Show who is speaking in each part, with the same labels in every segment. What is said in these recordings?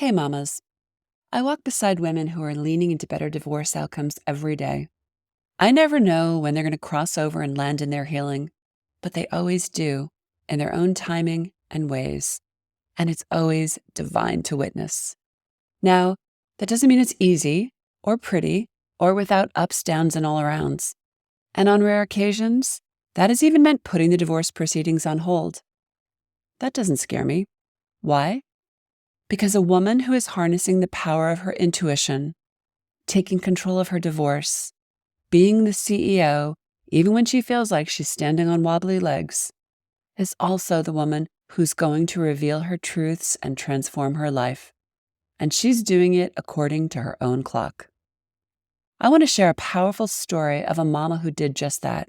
Speaker 1: Hey mamas, I walk beside women who are leaning into better divorce outcomes every day. I never know when they're going to cross over and land in their healing, but they always do in their own timing and ways. And it's always divine to witness. Now, that doesn't mean it's easy or pretty or without ups, downs, and all arounds. And on rare occasions, that has even meant putting the divorce proceedings on hold. That doesn't scare me. Why? Because a woman who is harnessing the power of her intuition, taking control of her divorce, being the CEO, even when she feels like she's standing on wobbly legs, is also the woman who's going to reveal her truths and transform her life. And she's doing it according to her own clock. I want to share a powerful story of a mama who did just that.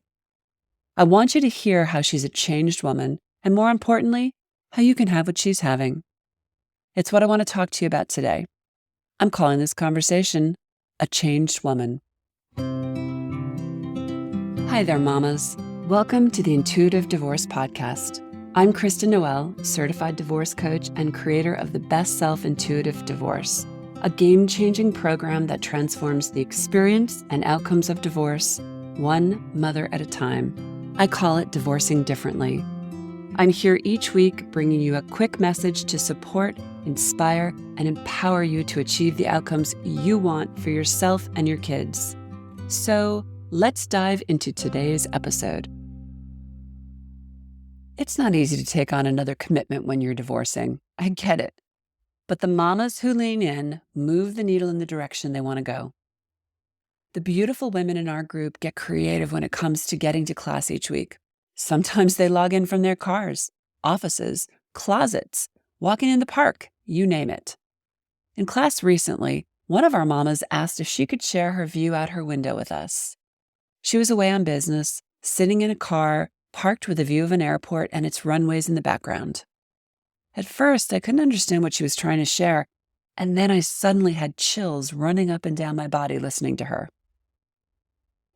Speaker 1: I want you to hear how she's a changed woman, and more importantly, how you can have what she's having. It's what I want to talk to you about today. I'm calling this conversation A Changed Woman. Hi there, mamas. Welcome to the Intuitive Divorce Podcast. I'm Kristen Noel, certified divorce coach and creator of the Best Self Intuitive Divorce, a game-changing program that transforms the experience and outcomes of divorce, one mother at a time. I call it Divorcing Differently. I'm here each week bringing you a quick message to support, inspire, and empower you to achieve the outcomes you want for yourself and your kids. So let's dive into today's episode. It's not easy to take on another commitment when you're divorcing. I get it. But the mamas who lean in move the needle in the direction they want to go. The beautiful women in our group get creative when it comes to getting to class each week. Sometimes they log in from their cars, offices, closets, walking in the park, you name it. In class recently, one of our mamas asked if she could share her view out her window with us. She was away on business, sitting in a car, parked with a view of an airport and its runways in the background. At first, I couldn't understand what she was trying to share, and then I suddenly had chills running up and down my body listening to her.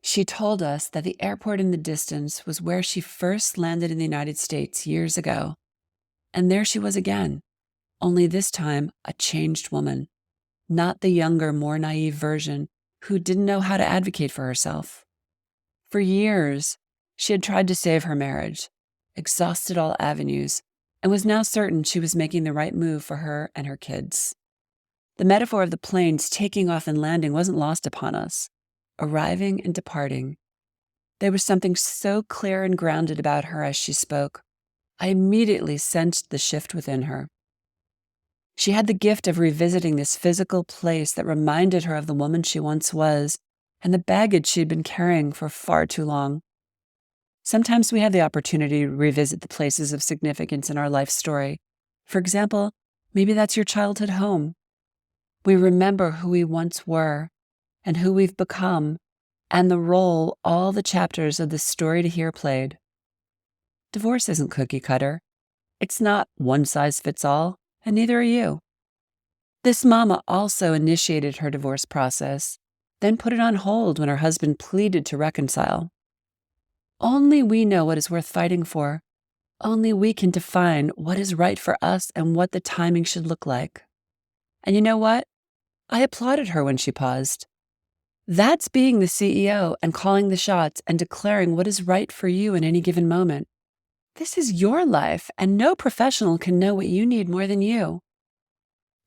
Speaker 1: She told us that the airport in the distance was where she first landed in the United States years ago. And there she was again, only this time a changed woman, not the younger, more naive version who didn't know how to advocate for herself. For years, she had tried to save her marriage, exhausted all avenues, and was now certain she was making the right move for her and her kids. The metaphor of the planes taking off and landing wasn't lost upon us. Arriving and departing. There was something so clear and grounded about her as she spoke. I immediately sensed the shift within her. She had the gift of revisiting this physical place that reminded her of the woman she once was and the baggage she'd been carrying for far too long. Sometimes we have the opportunity to revisit the places of significance in our life story. For example, maybe that's your childhood home. We remember who we once were and who we've become, and the role all the chapters of the story to hear played. Divorce isn't cookie cutter. It's not one size fits all, and neither are you. This mama also initiated her divorce process, then put it on hold when her husband pleaded to reconcile. Only we know what is worth fighting for. Only we can define what is right for us and what the timing should look like. And you know what? I applauded her when she paused. That's being the CEO and calling the shots and declaring what is right for you in any given moment. This is your life, and no professional can know what you need more than you.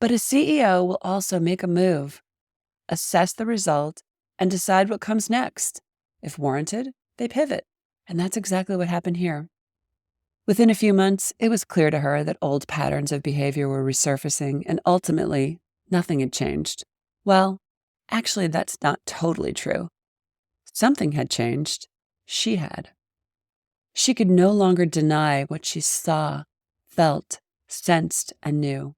Speaker 1: But a CEO will also make a move, assess the result, and decide what comes next. If warranted, they pivot. And that's exactly what happened here. Within a few months, it was clear to her that old patterns of behavior were resurfacing, and ultimately, nothing had changed. Well, actually, that's not totally true. Something had changed. She had. She could no longer deny what she saw, felt, sensed, and knew.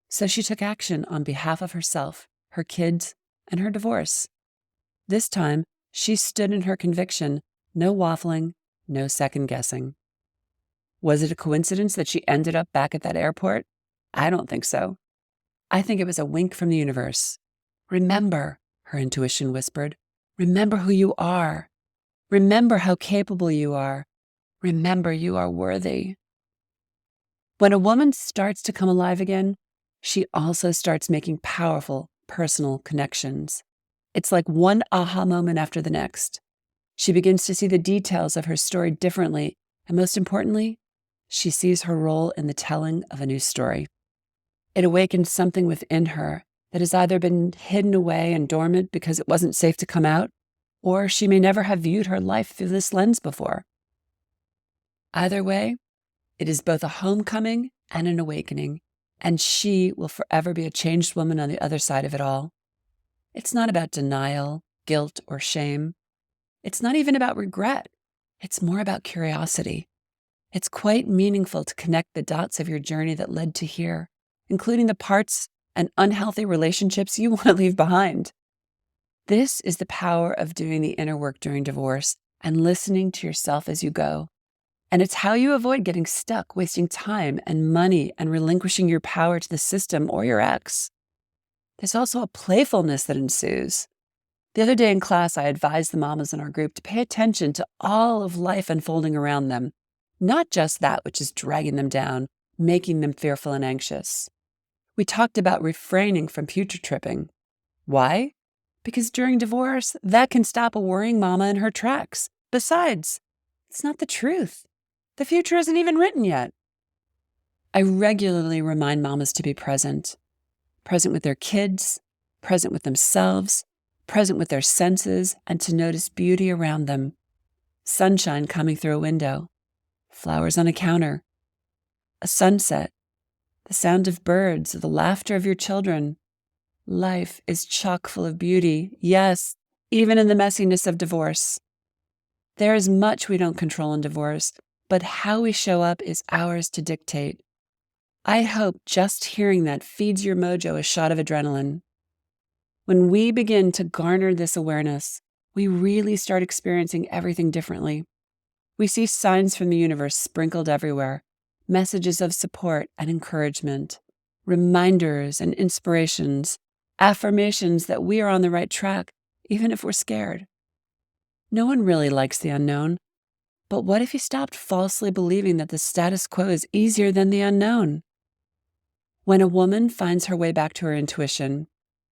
Speaker 1: So she took action on behalf of herself, her kids, and her divorce. This time, she stood in her conviction, no waffling, no second guessing. Was it a coincidence that she ended up back at that airport? I don't think so. I think it was a wink from the universe. Remember, her intuition whispered. Remember who you are. Remember how capable you are. Remember you are worthy. When a woman starts to come alive again, she also starts making powerful personal connections. It's like one aha moment after the next. She begins to see the details of her story differently, and most importantly, she sees her role in the telling of a new story. It awakens something within her that has either been hidden away and dormant because it wasn't safe to come out, or she may never have viewed her life through this lens before. Either way, it is both a homecoming and an awakening, and she will forever be a changed woman on the other side of it all. It's not about denial, guilt, or shame. It's not even about regret. It's more about curiosity. It's quite meaningful to connect the dots of your journey that led to here, including the parts and unhealthy relationships you want to leave behind. This is the power of doing the inner work during divorce and listening to yourself as you go. And it's how you avoid getting stuck, wasting time and money and relinquishing your power to the system or your ex. There's also a playfulness that ensues. The other day in class, I advised the mamas in our group to pay attention to all of life unfolding around them, not just that which is dragging them down, making them fearful and anxious. We talked about refraining from future tripping. Why? Because during divorce, that can stop a worrying mama in her tracks. Besides, it's not the truth. The future isn't even written yet. I regularly remind mamas to be present with their kids, present with themselves, present with their senses, and to notice beauty around them. Sunshine coming through a window, flowers on a counter, a sunset, the sound of birds, the laughter of your children. Life is chock full of beauty, yes, even in the messiness of divorce. There is much we don't control in divorce, but how we show up is ours to dictate. I hope just hearing that feeds your mojo a shot of adrenaline. When we begin to garner this awareness, we really start experiencing everything differently. We see signs from the universe sprinkled everywhere, messages of support and encouragement, reminders and inspirations, affirmations that we are on the right track, even if we're scared. No one really likes the unknown, but what if you stopped falsely believing that the status quo is easier than the unknown? When a woman finds her way back to her intuition,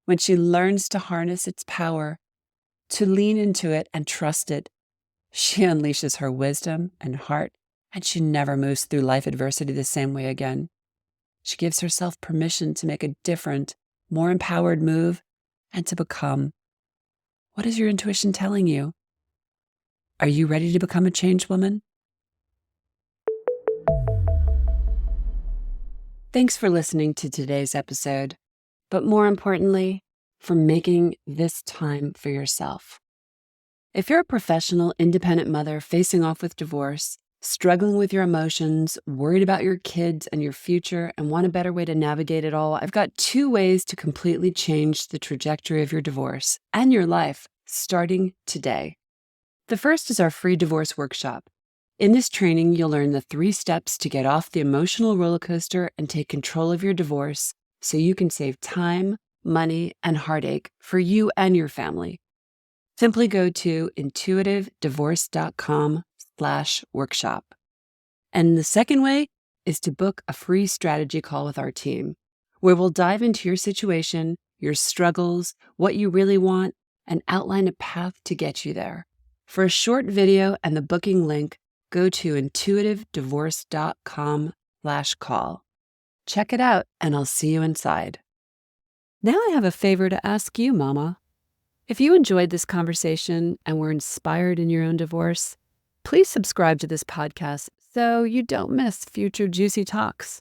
Speaker 1: when she learns to harness its power, to lean into it and trust it, she unleashes her wisdom and heart, and she never moves through life adversity the same way again. She gives herself permission to make a different, more empowered move and to become. What is your intuition telling you? Are you ready to become a changed woman? Thanks for listening to today's episode, but more importantly, for making this time for yourself. If you're a professional, independent mother facing off with divorce, struggling with your emotions, worried about your kids and your future, and want a better way to navigate it all, I've got 2 ways to completely change the trajectory of your divorce and your life starting today. The first is our free divorce workshop. In this training, you'll learn the 3 steps to get off the emotional roller coaster and take control of your divorce so you can save time, money, and heartache for you and your family. Simply go to intuitivedivorce.com/workshop. And the second way is to book a free strategy call with our team, where we'll dive into your situation, your struggles, what you really want, and outline a path to get you there. For a short video and the booking link, go to intuitivedivorce.com/call. Check it out, and I'll see you inside. Now I have a favor to ask you, Mama. If you enjoyed this conversation and were inspired in your own divorce, please subscribe to this podcast so you don't miss future juicy talks.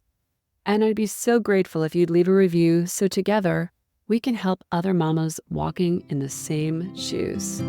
Speaker 1: And I'd be so grateful if you'd leave a review so together we can help other mamas walking in the same shoes.